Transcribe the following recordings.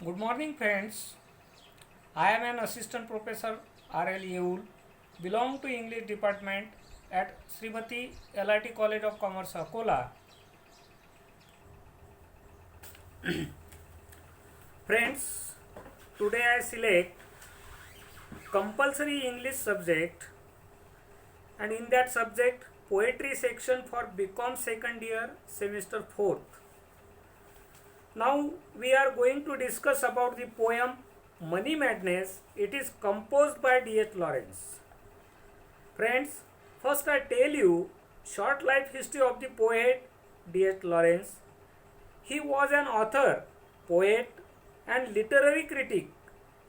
Good morning, friends. I am an assistant professor R.L. Yeul, belong to English department at Srimati LIT College of Commerce, Akola. Friends, today I select compulsory English subject, and in that subject poetry section for BCom second year semester 4th. Now we are going to discuss about the poem Money Madness. It is composed by D.H. Lawrence. Friends, first I tell you short life history of the poet D.H. Lawrence. He was an author, poet and literary critic.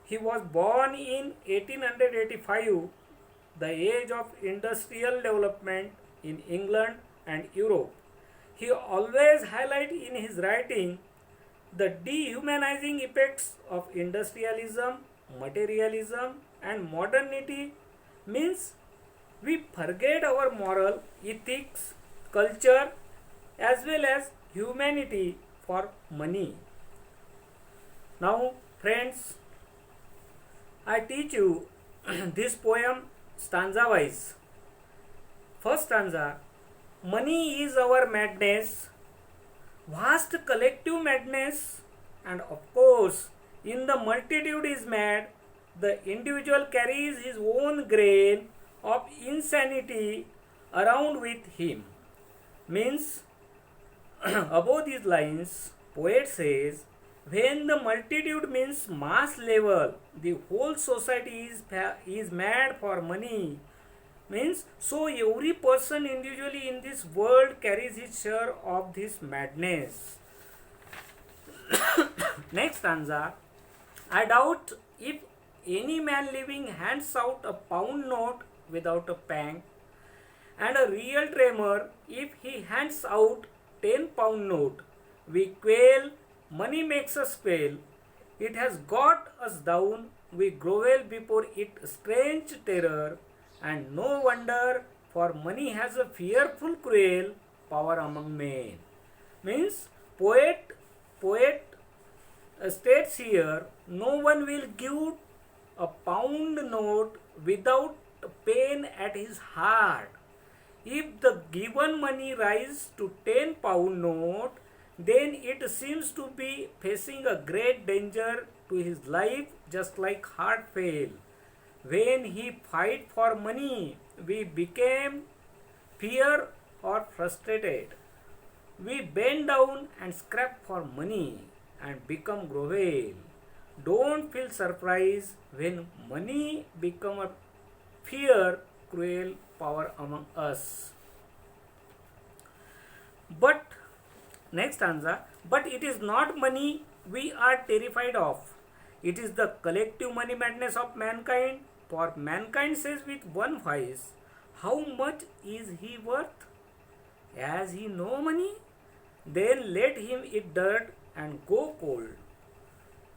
He was born in 1885, the age of industrial development in England and Europe. He always highlight in his writing the dehumanizing effects of industrialism, materialism and modernity. Means we forget our moral, ethics, culture as well as humanity for money. Now friends, I teach you this poem stanza wise. First stanza: money is our madness, vast collective madness, and of course, in the multitude is mad, the individual carries his own grain of insanity around with him. Means, above these lines, poet says, when the multitude means mass level, the whole society is mad for money. Means, so every person individually in this world carries his share of this madness. Next stanza: I doubt if any man living hands out a pound note without a pang, and a real tremor if he hands out 10-pound note. We quail, money makes us quail. It has got us down, we grovel before its strange terror. And no wonder, for money has a fearful cruel power among men. Means poet states here, no one will give a pound note without pain at his heart. If the given money rise to 10-pound note, then it seems to be facing a great danger to his life, just like heart fail. When he fight for money, we became fear or frustrated. We bend down and scrap for money and become grovel. Don't feel surprise when money become a fear, cruel power among us. But next stanza, but it is not money we are terrified of. It is the collective money madness of mankind. For mankind says with one voice, how much is he worth? Has he no money? Then let him eat dirt and go cold.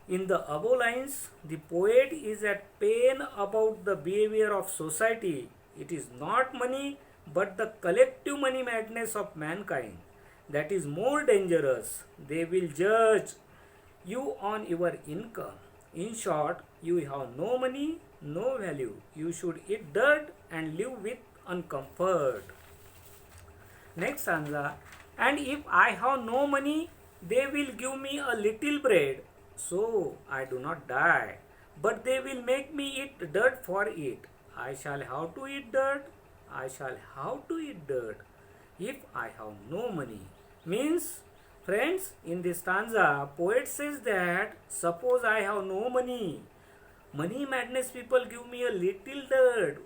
In the above lines, the poet is at pain about the behavior of society. It is not money, but the collective money madness of mankind that is more dangerous. They will judge you on your income. In short, you have no money, no value. You should eat dirt and live with uncomfort. Next stanza, and if I have no money, they will give me a little bread, so I do not die. But they will make me eat dirt for it. I shall have to eat dirt. I shall have to eat dirt if I have no money. Means, friends, in this stanza, poet says that suppose I have no money, money madness people give me a little dirt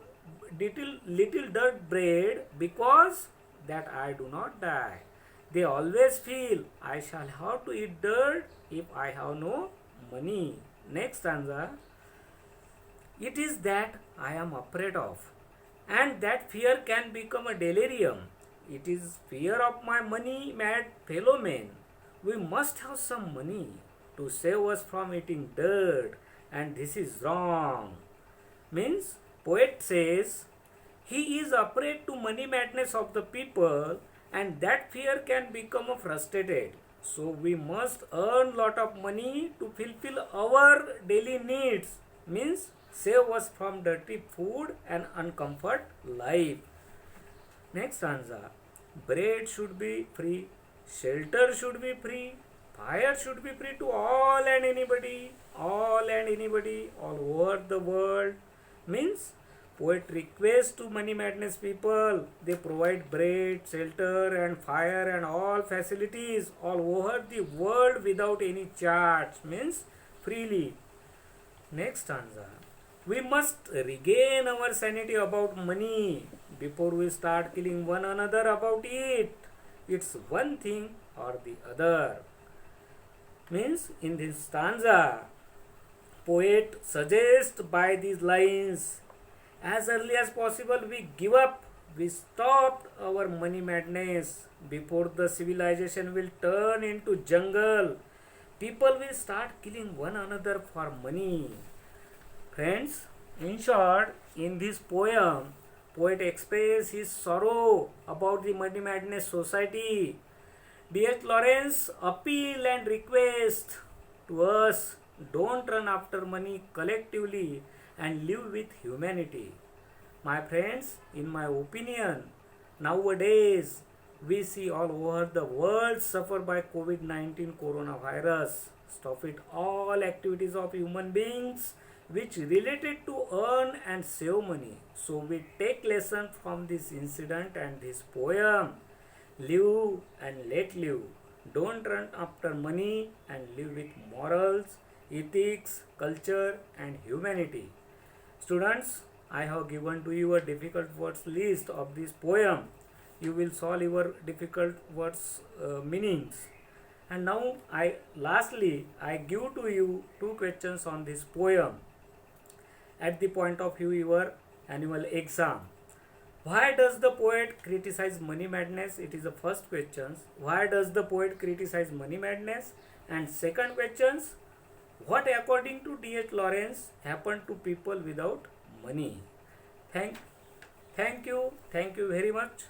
bread because that I do not die. They always feel I shall have to eat dirt if I have no money. Next stanza, it is that I am afraid of, and that fear can become a delirium. It is fear of my money mad fellow men. We must have some money to save us from eating dirt, and this is wrong. Means, poet says he is afraid to money madness of the people, and that fear can become frustrated. So we must earn lot of money to fulfill our daily needs. Means save us from dirty food and uncomfort life. Next stanza. Bread should be free, shelter should be free, fire should be free to all over the world. Means poet requests to money madness people. They provide bread, shelter, and fire and all facilities all over the world without any charge. Means freely. Next stanza. We must regain our sanity about money before we start killing one another about it. It's one thing or the other. Means in this stanza, poet suggests by these lines, as early as possible we give up, we stopped our money madness before the civilization will turn into jungle. People will start killing one another for money. Friends, in short, in this poem, poet expresses his sorrow about the money madness society. D.H. Lawrence appeal and request to us, don't run after money collectively and live with humanity. My friends, in my opinion, nowadays we see all over the world suffer by COVID-19 coronavirus. Stop it all activities of human beings which related to earn and save money. So we take lesson from this incident and this poem. Live and let live. Don't run after money and live with morals, ethics, culture and humanity. Students, I have given to you a difficult words list of this poem. You will solve your difficult words meanings. And now lastly I give to you two questions on this poem at the point of view your annual exam. Why does the poet criticize money madness? It is the first question. Why does the poet criticize money madness? And second questions, what according to D.H. Lawrence happened to people without money? Thank you very much.